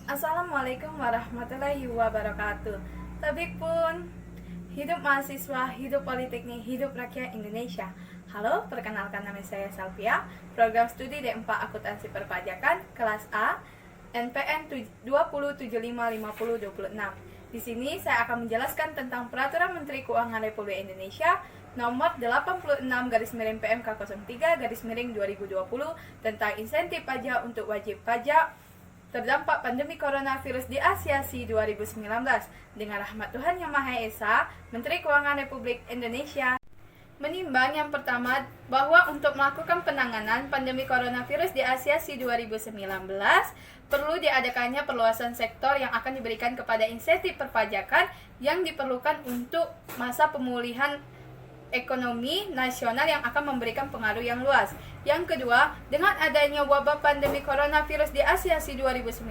Assalamualaikum warahmatullahi wabarakatuh. Tabik pun, hidup mahasiswa, hidup politeknik, hidup rakyat Indonesia. Halo, perkenalkan nama saya Salvia, program studi D4 Akuntansi Perpajakan, kelas A, NPM 20755026. Di sini saya akan menjelaskan tentang Peraturan Menteri Keuangan Republik Indonesia nomor 86/PMK 03/2020 tentang insentif pajak untuk wajib pajak terdampak pandemi coronavirus di Asiasi 2019. Dengan rahmat Tuhan Yang Maha Esa, Menteri Keuangan Republik Indonesia menimbang yang pertama bahwa untuk melakukan penanganan pandemi coronavirus di Asiasi 2019 perlu diadakannya perluasan sektor yang akan diberikan kepada insentif perpajakan yang diperlukan untuk masa pemulihan ekonomi nasional yang akan memberikan pengaruh yang luas. Yang kedua, dengan adanya wabah pandemi coronavirus di Asiasi 2019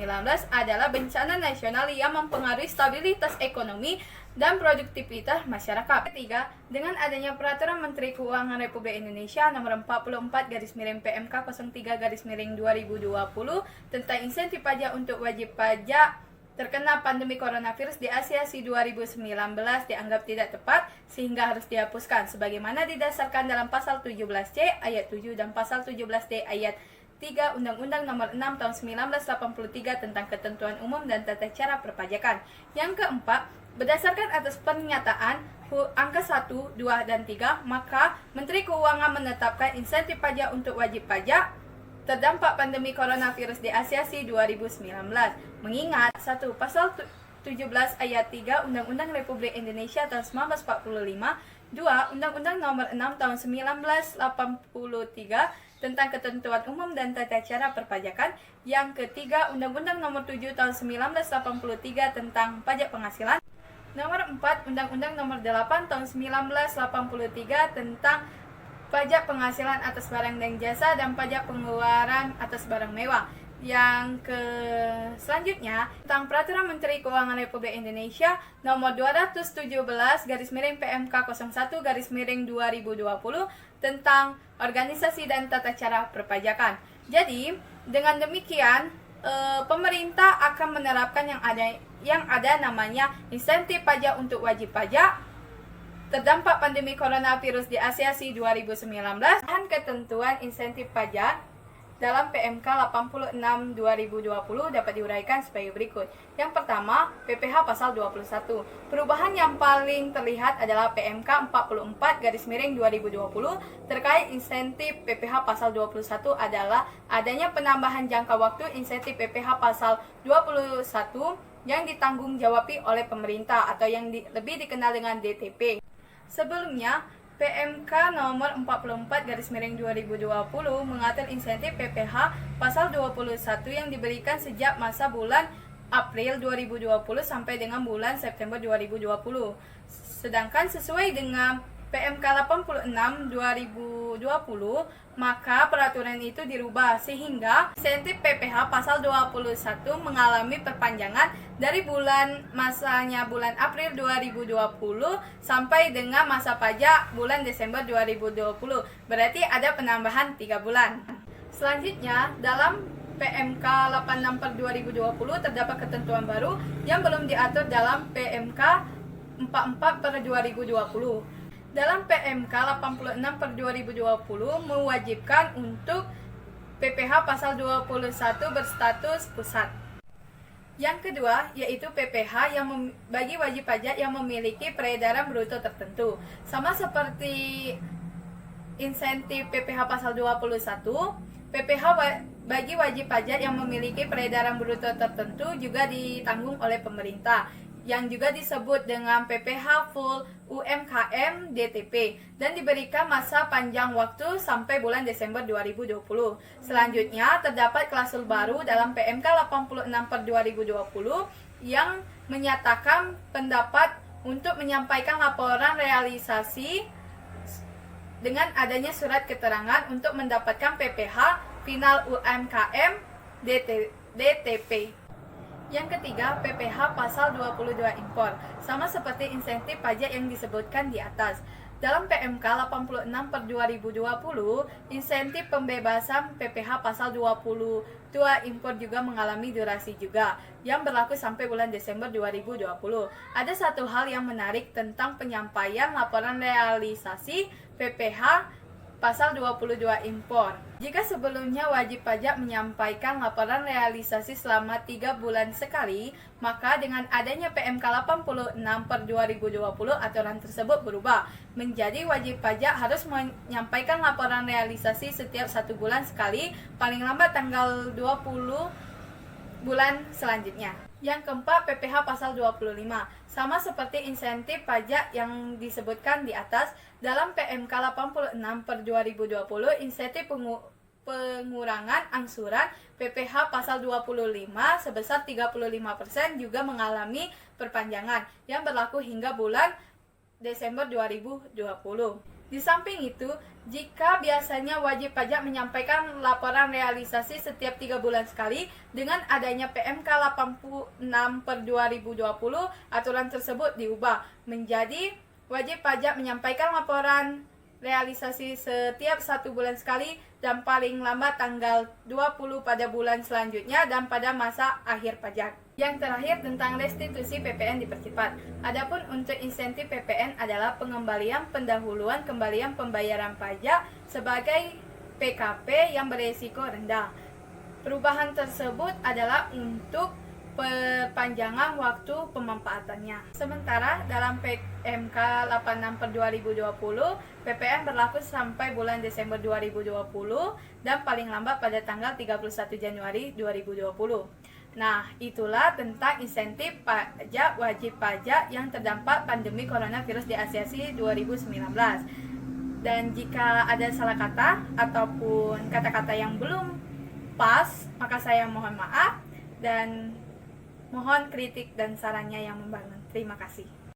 adalah bencana nasional yang mempengaruhi stabilitas ekonomi dan produktivitas masyarakat. Ketiga, dengan adanya Peraturan Menteri Keuangan Republik Indonesia nomor 44/PMK 03/2020 tentang insentif pajak untuk wajib pajak terkena pandemi coronavirus di Asiasi 2019 dianggap tidak tepat sehingga harus dihapuskan sebagaimana didasarkan dalam pasal 17C ayat 7 dan pasal 17D ayat 3 Undang-Undang Nomor 6 Tahun 1983 tentang Ketentuan Umum dan Tata Cara Perpajakan. Yang keempat, berdasarkan atas pernyataan angka 1, 2, dan 3, maka Menteri Keuangan menetapkan insentif pajak untuk wajib pajak terdampak pandemi coronavirus di Asiasi 2019. Mengingat 1. Pasal 17 ayat 3 Undang-Undang Republik Indonesia tahun 1945, 2. Undang-Undang Nomor 6 tahun 1983 tentang Ketentuan Umum dan Tata Cara Perpajakan. Yang ketiga, Undang-Undang Nomor 7 tahun 1983 tentang Pajak Penghasilan. Nomor 4, Undang-Undang Nomor 8 tahun 1983 tentang pajak penghasilan atas barang dan jasa dan pajak pengeluaran atas barang mewah. Yang selanjutnya tentang Peraturan Menteri Keuangan Republik Indonesia nomor 217/PMK 01/2020 tentang organisasi dan tata cara perpajakan. Jadi, dengan demikian pemerintah akan menerapkan yang ada namanya insentif pajak untuk wajib pajak terdampak pandemi coronavirus di Asiasi 2019 dan ketentuan insentif pajak dalam PMK 86/2020 dapat diuraikan sebagai berikut. Yang pertama, PPh pasal 21. Perubahan yang paling terlihat adalah PMK 44/2020 terkait insentif PPh pasal 21 adalah adanya penambahan jangka waktu insentif PPh pasal 21 yang ditanggung-jawabi oleh pemerintah atau yang lebih dikenal dengan DTP. Sebelumnya, PMK nomor 44/2020 mengatur insentif PPh pasal 21 yang diberikan sejak masa bulan April 2020 sampai dengan bulan September 2020. Sedangkan sesuai dengan PMK 86/2020, maka peraturan itu dirubah sehingga insentif PPh pasal 21 mengalami perpanjangan dari masanya bulan April 2020 sampai dengan masa pajak bulan Desember 2020. Berarti ada penambahan 3 bulan. Selanjutnya, dalam PMK 86/2020 terdapat ketentuan baru yang belum diatur dalam PMK 44/2020. Dalam PMK 86/2020 mewajibkan untuk PPh pasal 21 berstatus pusat. Yang kedua, yaitu PPh yang bagi wajib pajak yang memiliki peredaran bruto tertentu. Sama seperti insentif PPh pasal 21, PPh bagi wajib pajak yang memiliki peredaran bruto tertentu juga ditanggung oleh pemerintah, yang juga disebut dengan PPh full UMKM DTP dan diberikan masa panjang waktu sampai bulan Desember 2020. Selanjutnya, terdapat klausul baru dalam PMK 86/2020 yang menyatakan pendapat untuk menyampaikan laporan realisasi dengan adanya surat keterangan untuk mendapatkan PPh final UMKM DTP. Yang ketiga, PPh pasal 22 impor. Sama seperti insentif pajak yang disebutkan di atas. Dalam PMK 86 per 2020, insentif pembebasan PPh pasal 22 impor juga mengalami durasi juga yang berlaku sampai bulan Desember 2020. Ada satu hal yang menarik tentang penyampaian laporan realisasi PPh pasal 22 impor. Jika sebelumnya wajib pajak menyampaikan laporan realisasi selama 3 bulan sekali, maka dengan adanya PMK 86 per 2020 aturan tersebut berubah menjadi wajib pajak harus menyampaikan laporan realisasi setiap 1 bulan sekali, paling lambat tanggal 20 bulan selanjutnya. Yang keempat, PPh pasal 25. Sama seperti insentif pajak yang disebutkan di atas, dalam PMK 86 per 2020, insentif pengurangan angsuran PPh pasal 25 sebesar 35% juga mengalami perpanjangan yang berlaku hingga bulan Desember 2020. Di samping itu, jika biasanya wajib pajak menyampaikan laporan realisasi setiap 3 bulan sekali, dengan adanya PMK 86 per 2020, aturan tersebut diubah menjadi wajib pajak menyampaikan laporan realisasi setiap 1 bulan sekali dan paling lambat tanggal 20 pada bulan selanjutnya dan pada masa akhir pajak. Yang terakhir tentang restitusi PPN dipercepat. Adapun untuk insentif PPN adalah pengembalian pendahuluan kembalian pembayaran pajak sebagai PKP yang beresiko rendah. Perubahan tersebut adalah untuk perpanjangan waktu pemanfaatannya. Sementara dalam PMK 86 per 2020, PPN berlaku sampai bulan Desember 2020 dan paling lambat pada tanggal 31 Januari 2020. Nah, itulah tentang insentif pajak wajib pajak yang terdampak pandemi coronavirus di Asiasi 2019. Dan jika ada salah kata ataupun kata-kata yang belum pas, maka saya mohon maaf dan mohon kritik dan sarannya yang membangun. Terima kasih.